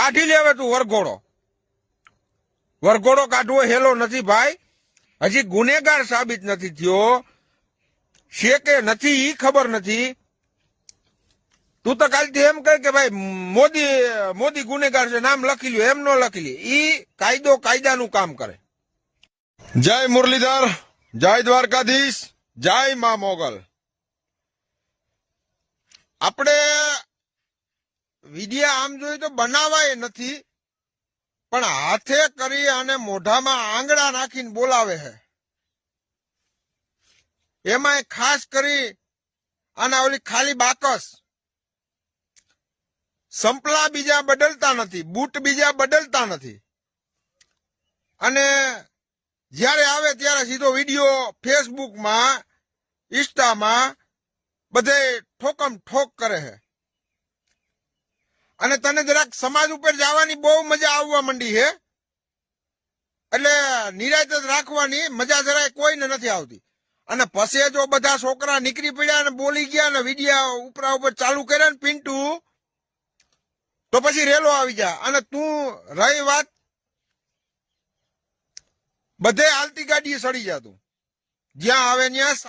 કાઢી લે હવે તું વરઘોડો. વરઘોડો કાઢવો હેલો નથી ભાઈ. હજી ગુનેગાર સાબિત નથી થયો છે કે નથી ઈ ખબર નથી. તું તો કાલથી એમ કહે કે ભાઈ મોદી ગુનેગાર છે, નામ લખી લ્યો. એમ ન લખી લે. ઈ કાયદો કાયદાનું કામ કરે. જય મુરલીધર, જય દ્વારકાધીશ, જય મા મોગલ. આપણે વિડિયા આમ જોઈએ તો બનાવાય નથી, પણ હાથે કરી અને મોઢામાં આંગળા નાખીને બોલાવે છે. એમાં ખાસ કરી અને ઓલી ખાલી બાકસ. સંપલા બીજા બદલતા નથી, બૂટ બીજા બદલતા નથી. અને જ્યારે આવે ત્યારે સીધો વિડીયો ફેસબુકમાં, ઇન્સ્ટામાં બધે ઠોકમ ઠોક કરે છે. અને તને જરાક સમાજ ઉપર જવાની બહુ મજા આવવા માંડી છે. એટલે નિરાયત જ રાખવાની મજા જરાય કોઈને નથી આવતી. અને પછી જો બધા છોકરા નીકળી પડ્યા અને બોલી ગયા ને વિડીયા ઉપરા ઉપર ચાલુ કર્યા ને પિન્ટુ, તો પછી રેલો આવી જાય. અને તું રહી વાત બધે હાલતી ગાડીએ સડી જા. તું જ્યાં આવે ત્યાં